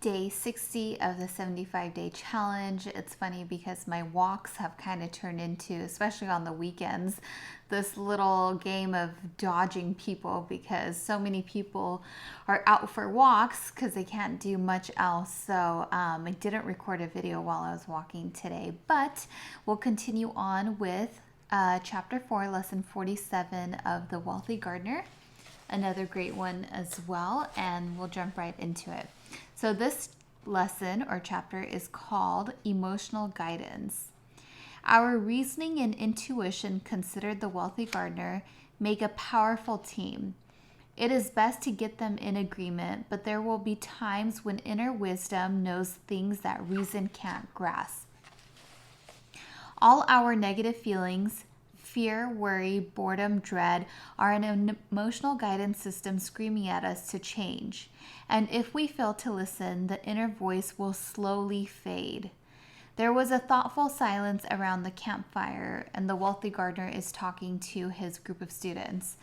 day 60 of the 75-day challenge. It's funny because my walks have kind of turned into, especially on the weekends, this little game of dodging people because so many people are out for walks because they can't do much else. So I didn't record a video while I was walking today, but we'll continue on with chapter 4, lesson 47 of The Wealthy Gardener. Another great one as well, and we'll jump right into it. So this lesson or chapter is called Emotional Guidance. Our reasoning and intuition, considered the wealthy gardener, make a powerful team. It is best to get them in agreement, but there will be times when inner wisdom knows things that reason can't grasp. All our negative feelings, fear, worry, boredom, dread, are an emotional guidance system screaming at us to change. And if we fail to listen, the inner voice will slowly fade. There was a thoughtful silence around the campfire, and the wealthy gardener is talking to his group of students.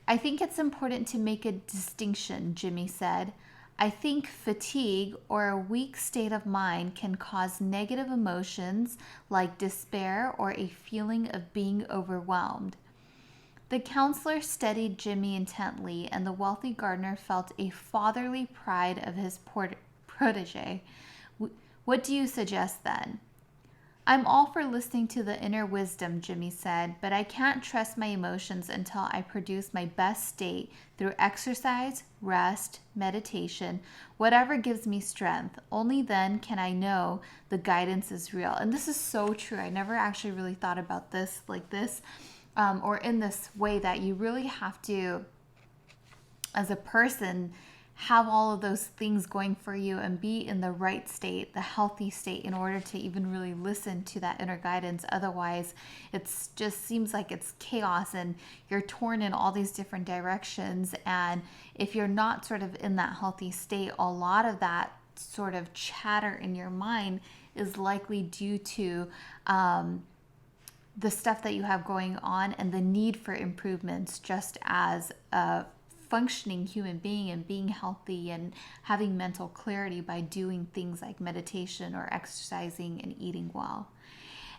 I think it's important to make a distinction, Jimmy said. I think fatigue or a weak state of mind can cause negative emotions like despair or a feeling of being overwhelmed. The counselor studied Jimmy intently, and the wealthy gardener felt a fatherly pride of his protege. What do you suggest then? I'm all for listening to the inner wisdom, Jimmy said, but I can't trust my emotions until I produce my best state through exercise, rest, meditation, whatever gives me strength. Only then can I know the guidance is real. And this is so true. I never actually really thought about this like this, or in this way, that you really have to, as a person, have all of those things going for you and be in the right state, the healthy state, in order to even really listen to that inner guidance. Otherwise, it just seems like it's chaos and you're torn in all these different directions. And if you're not sort of in that healthy state, a lot of that sort of chatter in your mind is likely due to the stuff that you have going on and the need for improvements, just as a functioning human being and being healthy and having mental clarity by doing things like meditation or exercising and eating well.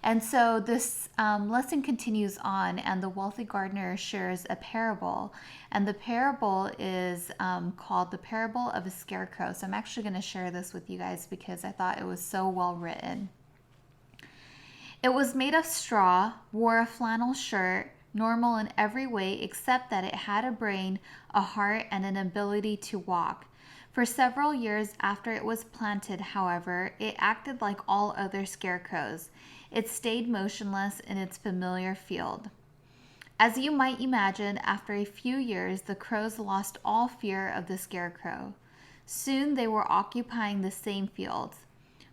And so this lesson continues on, and the wealthy gardener shares a parable. And the parable is called the parable of a scarecrow. So I'm actually going to share this with you guys because I thought it was so well written. It was made of straw, wore a flannel shirt, normal in every way except that it had a brain, a heart, and an ability to walk. For several years after it was planted, however, it acted like all other scarecrows. It stayed motionless in its familiar field. As you might imagine, after a few years, the crows lost all fear of the scarecrow. Soon they were occupying the same fields.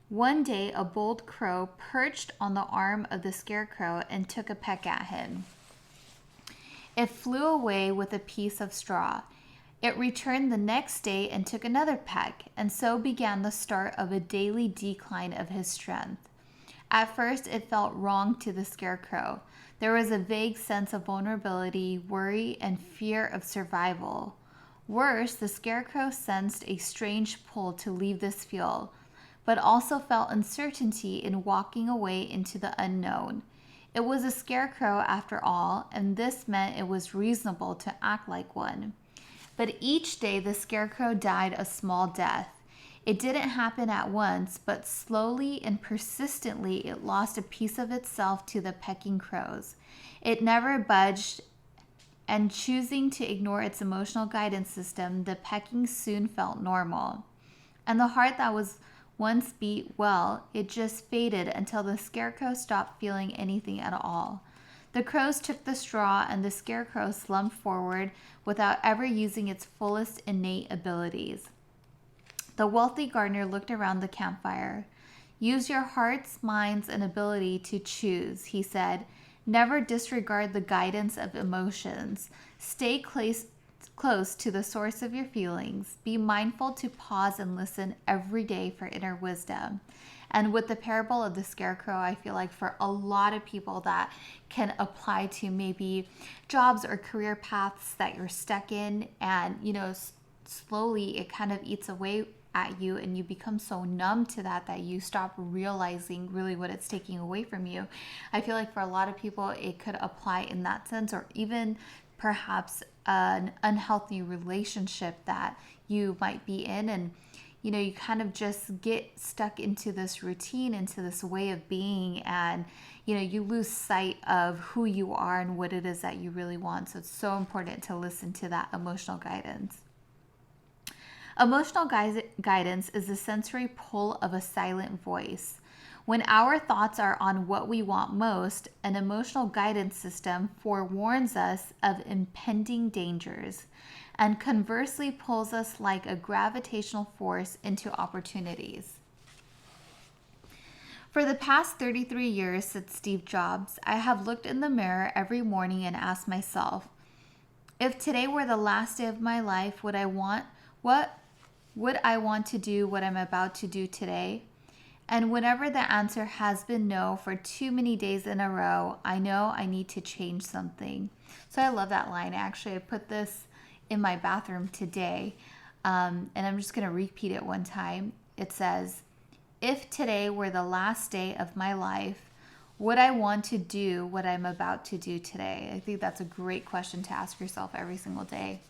One day, a bold crow perched on the arm of the scarecrow and took a peck at him. It flew away with a piece of straw. It returned the next day and took another peck, and so began the start of a daily decline of his strength. At first, it felt wrong to the scarecrow. There was a vague sense of vulnerability, worry, and fear of survival. Worse, the scarecrow sensed a strange pull to leave this field, but also felt uncertainty in walking away into the unknown. It was a scarecrow after all, and this meant it was reasonable to act like one. But each day the scarecrow died a small death. It didn't happen at once, but slowly and persistently it lost a piece of itself to the pecking crows. It never budged, and choosing to ignore its emotional guidance system, the pecking soon felt normal. And the heart that was once beat well, it just faded until the scarecrow stopped feeling anything at all. The crows took the straw, and the scarecrow slumped forward without ever using its fullest innate abilities. The wealthy gardener looked around the campfire. Use your hearts, minds, and ability to choose, he said. Never disregard the guidance of emotions. Stay close to the source of your feelings. Be mindful to pause and listen every day for inner wisdom. And with the parable of the scarecrow, I feel like for a lot of people that can apply to maybe jobs or career paths that you're stuck in, and slowly it kind of eats away at you, and you become so numb to that you stop realizing really what it's taking away from you. I feel like for a lot of people it could apply in that sense, or even perhaps an unhealthy relationship that you might be in, and you kind of just get stuck into this routine, into this way of being, and you lose sight of who you are and what it is that you really want. So it's so important to listen to that emotional guidance. Emotional guidance is the sensory pull of a silent voice. When our thoughts are on what we want most, an emotional guidance system forewarns us of impending dangers and conversely pulls us like a gravitational force into opportunities. For the past 33 years, said Steve Jobs, I have looked in the mirror every morning and asked myself, if today were the last day of my life, would I want to do what I'm about to do today? And whenever the answer has been no for too many days in a row, I know I need to change something. So I love that line. Actually, I put this in my bathroom today, and I'm just going to repeat it one time. It says, if today were the last day of my life, would I want to do what I'm about to do today? I think that's a great question to ask yourself every single day.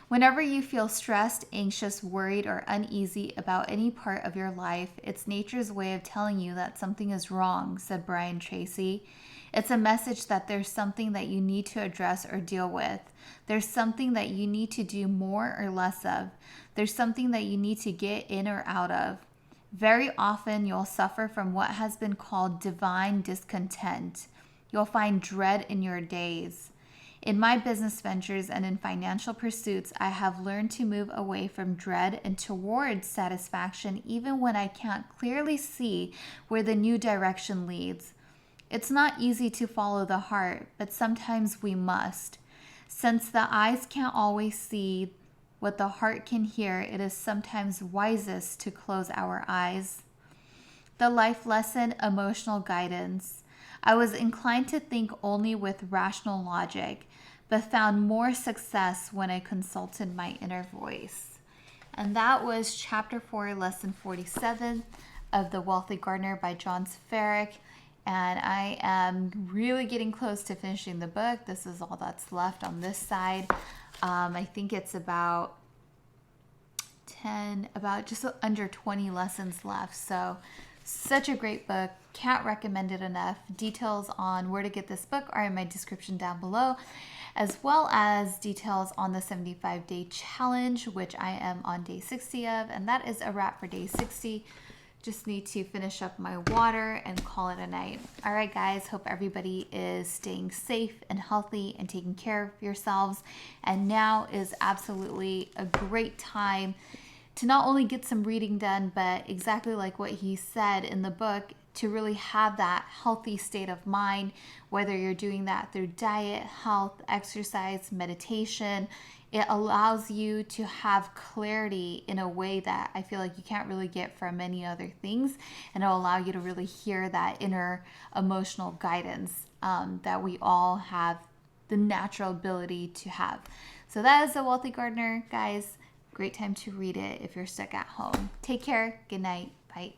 Whenever you feel stressed, anxious, worried, or uneasy about any part of your life, it's nature's way of telling you that something is wrong, said Brian Tracy. It's a message that there's something that you need to address or deal with. There's something that you need to do more or less of. There's something that you need to get in or out of. Very often, you'll suffer from what has been called divine discontent. You'll find dread in your days. In my business ventures and in financial pursuits, I have learned to move away from dread and towards satisfaction, even when I can't clearly see where the new direction leads. It's not easy to follow the heart, but sometimes we must. Since the eyes can't always see what the heart can hear, it is sometimes wisest to close our eyes. The life lesson, emotional guidance. I was inclined to think only with rational logic, but found more success when I consulted my inner voice. And that was chapter 4, lesson 47 of The Wealthy Gardener by John Safaric. And I am really getting close to finishing the book. This is all that's left on this side. I think it's about just under 20 lessons left. So such a great book. Can't recommend it enough. Details on where to get this book are in my description down below, as well as details on the 75-day challenge, which I am on day 60 of. And that is a wrap for day 60. Just need to finish up my water and call it a night. All right, guys. Hope everybody is staying safe and healthy and taking care of yourselves. And now is absolutely a great time to not only get some reading done, but exactly like what he said in the book, to really have that healthy state of mind, whether you're doing that through diet, health, exercise, meditation. It allows you to have clarity in a way that I feel like you can't really get from many other things, and it'll allow you to really hear that inner emotional guidance that we all have the natural ability to have. So that is The Wealthy Gardener, guys. Great time to read it if you're stuck at home. Take care. Good night. Bye.